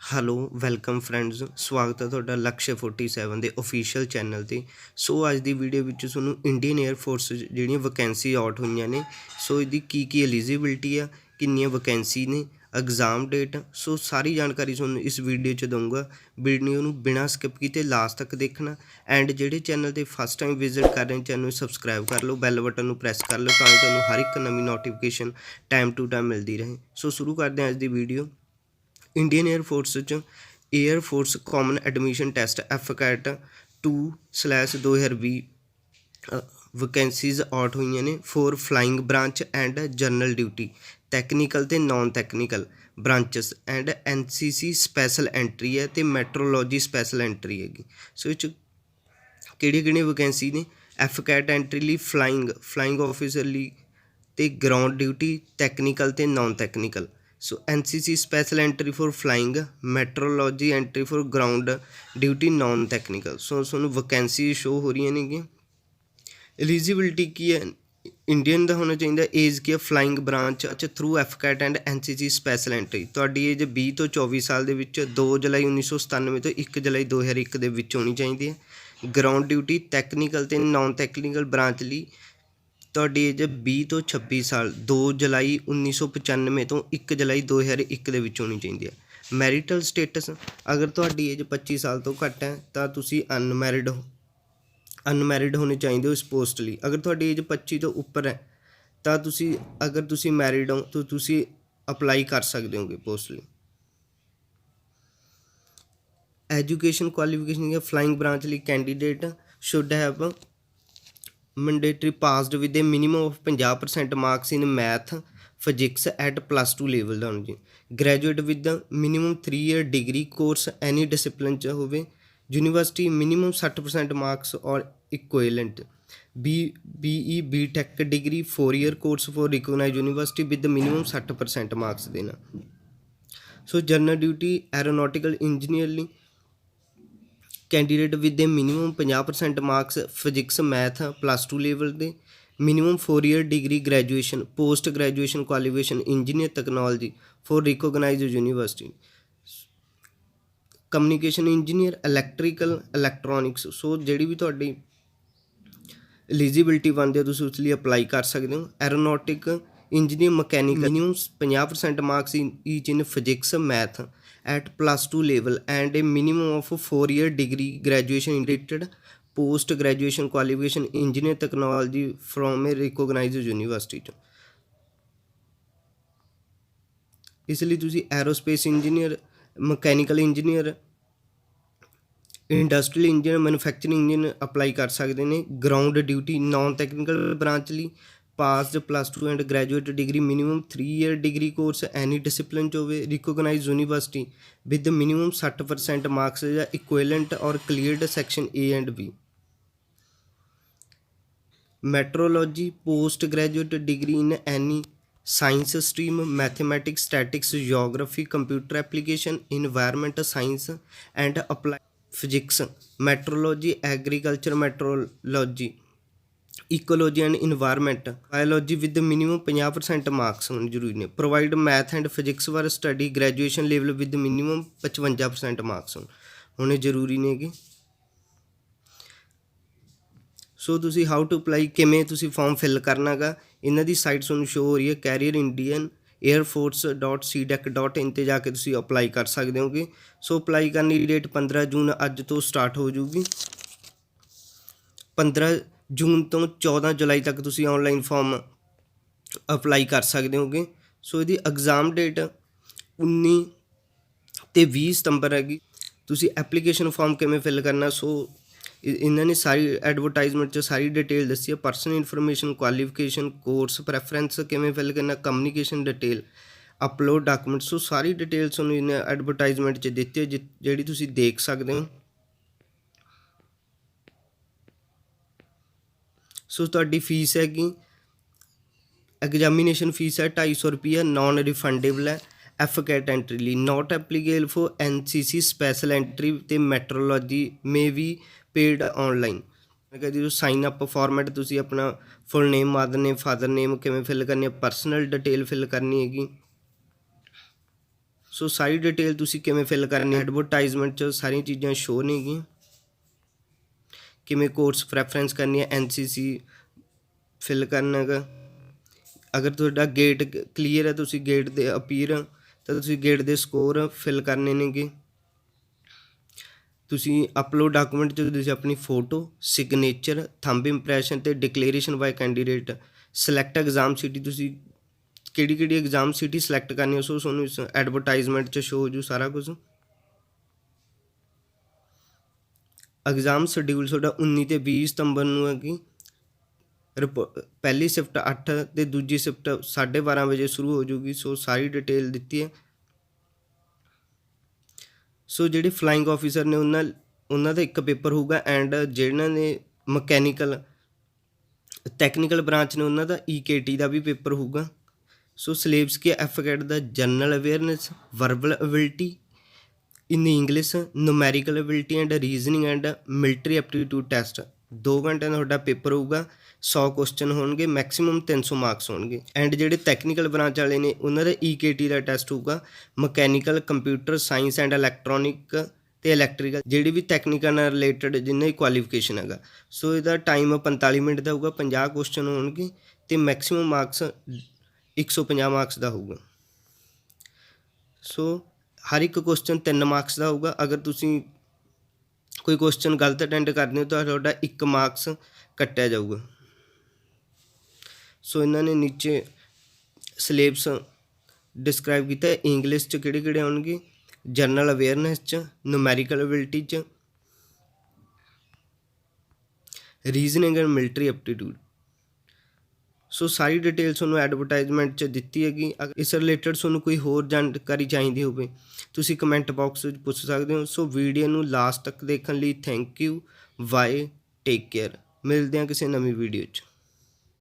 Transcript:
Hello welcome friends, ਸਵਾਗਤ ਹੈ ਤੁਹਾਡਾ ਲਕਸ਼ 47 ਦੇ ਅਫੀਸ਼ੀਅਲ ਚੈਨਲ 'ਤੇ। ਸੋ ਅੱਜ ਦੀ ਵੀਡੀਓ ਵਿੱਚ ਤੁਹਾਨੂੰ ਇੰਡੀਅਨ ਏਅਰ ਫੋਰਸ ਜਿਹੜੀਆਂ ਵੈਕੈਂਸੀ ਆਊਟ ਹੋਈਆਂ ਨੇ, ਸੋ ਇਹਦੀ ਕੀ ਐਲੀਜੀਬਿਲਟੀ ਆ, ਕਿੰਨੀਆਂ ਵੈਕੈਂਸੀ ਨੇ, ਐਗਜ਼ਾਮ ਡੇਟ, ਸੋ ਸਾਰੀ ਜਾਣਕਾਰੀ ਤੁਹਾਨੂੰ ਇਸ ਵੀਡੀਓ 'ਚ ਦਊਂਗਾ। ਵੀਡੀਓ ਨੂੰ ਬਿਨਾਂ ਸਕਿਪ ਕੀਤੇ ਲਾਸਟ ਤੱਕ ਦੇਖਣਾ। ਐਂਡ ਜਿਹੜੇ ਚੈਨਲ 'ਤੇ ਫਸਟ ਟਾਈਮ ਵਿਜ਼ਿਟ ਕਰ ਰਹੇ ਚੈਨਲ ਨੂੰ ਸਬਸਕ੍ਰਾਈਬ ਕਰ ਲਓ, ਬੈਲ ਬਟਨ ਨੂੰ ਪ੍ਰੈਸ ਕਰ ਲਓ ਤਾਂ ਕਿ ਤੁਹਾਨੂੰ ਹਰ ਇੱਕ ਨਵੀਂ ਨੋਟੀਫਿਕੇਸ਼ਨ ਟਾਈਮ ਟੂ ਟਾਈਮ ਮਿਲਦੀ ਰਹੇ। ਸੋ ਸ਼ੁਰੂ ਕਰਦੇ ਹਾਂ ਅੱਜ ਦੀ ਵੀਡੀਓ। ਇੰਡੀਅਨ ਏਅਰ ਫੋਰਸ 'ਚ Air Force Common Admission Test FCAT 2/2020 vacancies out ਹੋਈਆਂ ਨੇ for flying branch and general duty, technical ਅਤੇ non technical branches and NCC special entry ਹੈ ਅਤੇ ਮੈਟਰੋਲੋਜੀ ਸਪੈਸ਼ਲ ਐਂਟਰੀ ਹੈਗੀ। ਸੋ ਇਹ 'ਚ ਕਿਹੜੀਆਂ ਵੈਕੈਂਸੀ ਨੇ? FCAT ਐਂਟਰੀ ਲਈ ਫਲਾਈਂਗ ਆਫਿਸਰ ਲਈ ਅਤੇ ਗਰਾਊਂਡ ਡਿਊਟੀ, ਟੈਕਨੀਕਲ ਅਤੇ non technical. So NCC special entry for flying, meteorology entry for ground duty, non technical. So ਤੁਹਾਨੂੰ ਵੈਕੈਂਸੀ ਸ਼ੋ ਹੋ ਰਹੀਆਂ ਨੇਗੀਆਂ। ਐਲੀਜੀਬਿਲਟੀ ਕੀ ਹੈ? ਇੰਡੀਅਨ ਦਾ ਹੋਣਾ ਚਾਹੀਦਾ। ਏਜ ਕੀ ਹੈ? ਫਲਾਈਂਗ ਬ੍ਰਾਂਚ ਅੱਛਾ through FCAT and NCC special entry. ਤੁਹਾਡੀ ਏਜ 20 ਤੋਂ 24 ਸਾਲ ਦੇ ਵਿੱਚ 2 ਜੁਲਾਈ 1997 ਤੋਂ 1 ਜੁਲਾਈ 2001 ਦੇ ਵਿੱਚ ਹੋਣੀ ਚਾਹੀਦੀ ਹੈ। ਗਰਾਊਂਡ ਡਿਊਟੀ ਟੈਕਨੀਕਲ ਅਤੇ ਨੋਨ ਟੈਕਨੀਕਲ ਬ੍ਰਾਂਚ ਲਈ ਤੁਹਾਡੀ ਏਜ 20 ਤੋਂ 26 ਸਾਲ 2 ਜੁਲਾਈ 1995 ਤੋਂ 1 ਜੁਲਾਈ 2001 ਦੇ ਵਿੱਚ ਹੋਣੀ ਚਾਹੀਦੀ ਹੈ। ਮੈਰੀਟਲ ਸਟੇਟਸ, ਅਗਰ ਤੁਹਾਡੀ ਏਜ 25 ਸਾਲ ਤੋਂ ਘੱਟ ਹੈ ਤਾਂ ਤੁਸੀਂ ਅਨਮੈਰਿਡ ਹੋਣੇ ਚਾਹੀਦੇ ਹੋ ਇਸ ਪੋਸਟ ਲਈ। ਅਗਰ ਤੁਹਾਡੀ ਏਜ 25 ਤੋਂ ਉੱਪਰ ਹੈ ਤਾਂ ਅਗਰ ਤੁਸੀਂ ਮੈਰਿਡ ਹੋ ਤਾਂ ਤੁਸੀਂ ਅਪਲਾਈ ਕਰ ਸਕਦੇ ਹੋਗੇ ਪੋਸਟ ਲਈ। ਐਜੂਕੇਸ਼ਨ ਕੁਆਲੀਫਿਕੇਸ਼ਨ ਹੈ ਫਲਾਈਂਗ ਬ੍ਰਾਂਚ ਲਈ candidate should have mandatory passed with a minimum of 50% marks in math physics at +2 level ਦਾ ਹੋਣਾ ਜੀ। Graduate with minimum 3 year degree course any discipline 'ਚ ਹੋਵੇ। University minimum 60% marks or equivalent. BE BTech degree 4 year course for recognise university with minimum 60% marks ਦੇਣਾ। So general duty aeronautical engineer ਲਈ candidate with a minimum 50% marks physics math +2 level ਦੇ, minimum 4 year degree graduation post graduation qualification engineer technology for recognise university. Communication engineer electrical electronics. So ਜਿਹੜੀ ਵੀ ਤੁਹਾਡੀ eligibility ਬਣਦੀ ਹੈ ਤੁਸੀਂ ਉਸ ਲਈ ਅਪਲਾਈ ਕਰ ਸਕਦੇ ਹੋ। Aeronautic engineer mechanical minimum 50% marks each in physics math at +2 level and a minimum of 4 year degree graduation related post graduation qualification engineer technology from a recognized university। ਇਸ ਲਈ ਤੁਸੀਂ aerospace engineer, mechanical engineer, industrial engineer, manufacturing engineer apply ਕਰ ਸਕਦੇ ਨੇ। Ground duty non technical branch ਲਈ passed +2 and graduate degree minimum 3 year degree course any discipline 'ਚ ਹੋਵੇ। Recognise university with minimum 60% marks ਜਾਂ equivalent or cleared section A and B। Meteorology post graduate degree in any science stream, mathematics, statics, geography, computer application, environment science and apply physics. Meteorology agriculture ਮੈਟਰੋਲੋਜੀ, ecology and environment, biology with minimum 50% marks ਹੋਣੇ ਜ਼ਰੂਰੀ ਨੇ। Provide math and physics ਵਾਰ study graduation level with minimum 55% marks ਹੋਣੇ ਜ਼ਰੂਰੀ ਨੇਗੇ। ਸੋ ਤੁਸੀਂ how to apply, ਕਿਵੇਂ ਤੁਸੀਂ ਫਾਰਮ ਫਿਲ ਕਰਨਾ ਗਾ, ਇਹਨਾਂ ਦੀ ਸਾਈਟ ਤੁਹਾਨੂੰ ਸ਼ੋ ਹੋ ਰਹੀ ਹੈ ਕੈਰੀਅਰ ਇੰਡੀਅਨ airforce.cdec.in 'ਤੇ ਜਾ ਕੇ ਤੁਸੀਂ ਅਪਲਾਈ ਕਰ ਸਕਦੇ ਹੋਗੇ। ਸੋ ਅਪਲਾਈ ਕਰਨ ਦੀ ਡੇਟ 15 ਜੂਨ ਅੱਜ ਤੋਂ ਸਟਾਰਟ ਹੋ ਜੂਗੀ। 15 ਜੂਨ ਤੋਂ 14 ਜੁਲਾਈ ਤੱਕ ਤੁਸੀਂ ਔਨਲਾਈਨ ਫਾਰਮ ਅਪਲਾਈ ਕਰ ਸਕਦੇ ਹੋਗੇ। ਸੋ ਇਹਦੀ ਐਗਜ਼ਾਮ ਡੇਟ 19 ਅਤੇ 20 ਸਤੰਬਰ ਹੈਗੀ। ਤੁਸੀਂ ਐਪਲੀਕੇਸ਼ਨ ਫਾਰਮ ਕਿਵੇਂ ਫਿਲ ਕਰਨਾ, ਸੋ ਇਹਨਾਂ ਨੇ ਸਾਰੀ ਐਡਵਰਟਾਈਜ਼ਮੈਂਟ 'ਚ ਸਾਰੀ ਡਿਟੇਲ ਦੱਸੀ ਹੈ। Personal information, qualification, course preference ਕਿਵੇਂ ਫਿਲ ਕਰਨਾ, ਕਮਿਊਨੀਕੇਸ਼ਨ ਡਿਟੇਲ, ਅਪਲੋਡ ਡਾਕੂਮੈਂਟ। ਸੋ ਸਾਰੀ ਡਿਟੇਲ ਤੁਹਾਨੂੰ ਇਹਨਾਂ ਐਡਵਰਟਾਈਜ਼ਮੈਂਟ 'ਚ ਦਿੱਤੀ ਹੈ ਜਿਹੜੀ ਤੁਸੀਂ ਦੇਖ ਸਕਦੇ ਹੋ। ਸੋ ਤੁਹਾਡੀ ਫੀਸ ਹੈਗੀ, ਐਗਜ਼ਾਮੀਨੇਸ਼ਨ ਫੀਸ ਹੈ 250 ਰੁਪਈਆ, ਨੋਨ ਰਿਫੰਡੇਬਲ ਹੈ। FCAT ਐਂਟਰੀ ਲਈ note applicable for NCC special entry ਅਤੇ ਮੈਟਰੋਲੋਜੀ ਮੇ ਵੀ ਪੇਡ ਔਨਲਾਈਨ। ਮੈਂ ਕਿਹਾ ਜੀ ਸਾਈਨ ਅਪ ਫਾਰਮੈਟ ਤੁਸੀਂ ਆਪਣਾ ਫੁੱਲ ਨੇਮ, ਮਦਰ ਨੇਮ, ਫਾਦਰ ਨੇਮ ਕਿਵੇਂ ਫਿਲ ਕਰਨੀ ਹੈ, ਪਰਸਨਲ ਡਿਟੇਲ ਫਿਲ ਕਰਨੀ ਹੈਗੀ। ਸੋ ਸਾਰੀ ਡਿਟੇਲ ਤੁਸੀਂ ਕਿਵੇਂ ਫਿਲ ਕਰਨੀ, ਐਡਵਰਟਾਈਜ਼ਮੈਂਟ 'ਚ ਸਾਰੀਆਂ ਚੀਜ਼ਾਂ ਸ਼ੋ ਨੇਗੀਆਂ। ਕਿਵੇਂ ਕੋਰਸ ਪ੍ਰੈਫਰੈਂਸ ਕਰਨੀ ਹੈ, NCC ਫਿਲ ਕਰਨਾ ਹੈਗਾ। ਅਗਰ ਤੁਹਾਡਾ ਗੇਟ ਕਲੀਅਰ ਹੈ, ਤੁਸੀਂ ਗੇਟ ਦੇ ਅਪੀਅਰ ਤਾਂ ਤੁਸੀਂ ਗੇਟ ਦੇ ਸਕੋਰ ਫਿਲ ਕਰਨੇ ਨੇਗੇ। ਤੁਸੀਂ ਅਪਲੋਡ ਡਾਕੂਮੈਂਟ 'ਚ ਤੁਸੀਂ ਆਪਣੀ ਫੋਟੋ, ਸਿਗਨੇਚਰ, ਥੰਬ ਇੰਪ੍ਰੈਸ਼ਨ ਅਤੇ ਡਿਕਲੇਰੇਸ਼ਨ ਬਾਈ ਕੈਂਡੀਡੇਟ। ਸਿਲੈਕਟ ਐਗਜ਼ਾਮ ਸਿਟੀ, ਤੁਸੀਂ ਕਿਹੜੀ ਐਗਜ਼ਾਮ ਸਿਟੀ ਸਿਲੈਕਟ ਕਰਨੀ ਉਸ ਤੁਹਾਨੂੰ ਐਡਵਰਟਾਈਜ਼ਮੈਂਟ 'ਚ ਸ਼ੋ ਹੋ ਜੂ ਸਾਰਾ ਕੁਝ। ਐਗਜ਼ਾਮ ਸ਼ਡਿਊਲ ਤੁਹਾਡਾ 19 ਅਤੇ 20 ਸਤੰਬਰ ਨੂੰ ਹੈਗੀ। ਪਹਿਲੀ ਸ਼ਿਫਟ 8 ਅਤੇ ਦੂਜੀ ਸ਼ਿਫਟ 12:30 ਵਜੇ ਸ਼ੁਰੂ ਹੋ ਜੂਗੀ। ਸੋ ਸਾਰੀ ਡਿਟੇਲ ਦਿੱਤੀ ਹੈ। ਸੋ ਜਿਹੜੇ ਫਲਾਈਂਗ ਆਫਿਸਰ ਨੇ ਉਹਨਾਂ ਦਾ ਇੱਕ ਪੇਪਰ ਹੋਊਗਾ, ਐਂਡ ਜਿਹਨਾਂ ਨੇ ਮਕੈਨੀਕਲ ਟੈਕਨੀਕਲ ਬ੍ਰਾਂਚ ਨੇ ਉਹਨਾਂ ਦਾ EKT ਦਾ ਵੀ ਪੇਪਰ ਹੋਊਗਾ। ਸੋ ਸਿਲੇਬਸ ਕੀ ਐਫਕੈਟ ਦਾ general awareness, verbal ability in English, numerical ability and reasoning and military aptitude test. 2 ਘੰਟਿਆਂ ਦਾ ਤੁਹਾਡਾ ਪੇਪਰ ਹੋਊਗਾ। 100 ਕੁਐਸਚਨ ਹੋਣਗੇ, ਮੈਕਸੀਮਮ 300 ਮਾਰਕਸ ਹੋਣਗੇ। ਐਂਡ ਜਿਹੜੇ ਟੈਕਨੀਕਲ ਬ੍ਰਾਂਚ ਵਾਲੇ ਨੇ ਉਹਨਾਂ ਦਾ EKT ਦਾ ਟੈਸਟ ਹੋਊਗਾ, mechanical, computer science and electronic ਅਤੇ ਇਲੈਕਟ੍ਰੀਕਲ, ਜਿਹੜੀ ਵੀ ਟੈਕਨੀਕਲ ਨਾਲ ਰਿਲੇਟਡ ਜਿੰਨਾ ਦੀ ਕੁਆਲੀਫਿਕੇਸ਼ਨ ਹੈਗਾ। ਸੋ ਇਹਦਾ ਟਾਈਮ 45 ਮਿੰਟ ਦਾ ਹੋਊਗਾ। 50 ਕੁਐਸਚਨ ਹੋਣਗੇ ਅਤੇ ਮੈਕਸੀਮਮ ਮਾਰਕਸ 150 ਮਾਰਕਸ ਦਾ ਹੋਊਗਾ। ਸੋ ਹਰ ਇੱਕ ਕੁਐਸਚਨ 3 ਮਾਰਕਸ ਦਾ ਹੋਊਗਾ। ਅਗਰ ਤੁਸੀਂ ਕੋਈ ਕੁਐਸਚਨ ਗਲਤ ਅਟੈਂਡ ਕਰਦੇ ਹੋ ਤਾਂ ਤੁਹਾਡਾ 1 ਮਾਰਕਸ ਕੱਟਿਆ ਜਾਊਗਾ। ਸੋ ਇਹਨਾਂ ਨੇ ਨੀਚੇ ਸਿਲੇਬਸ ਡਿਸਕ੍ਰਾਈਬ ਕੀਤਾ। ਇੰਗਲਿਸ਼ 'ਚ ਕਿਹੜੇ ਆਉਣਗੇ, ਜਨਰਲ ਅਵੇਅਰਨੈਸ 'ਚ, ਨੂਮੈਰੀਕਲ ਐਬਿਲਿਟੀ 'ਚ, reasoning and military aptitude. So sorry detail ਤੁਹਾਨੂੰ ਐਡਵਰਟਾਈਜ਼ਮੈਂਟ 'ਚ ਦਿੱਤੀ ਹੈਗੀ। ਇਸ ਰਿਲੇਟਡ ਤੁਹਾਨੂੰ ਕੋਈ ਹੋਰ ਜਾਣਕਾਰੀ ਚਾਹੀਦੀ ਹੋਵੇ ਤੁਸੀਂ ਕਮੈਂਟ ਬਾਕਸ ਵਿੱਚ ਪੁੱਛ ਸਕਦੇ ਹੋ। ਸੋ ਵੀਡੀਓ ਨੂੰ ਲਾਸਟ ਤੱਕ ਦੇਖਣ ਲਈ thank you. Bye, take care. ਮਿਲਦੇ ਹਾਂ ਕਿਸੇ ਨਵੀਂ ਵੀਡੀਓ 'ਚ।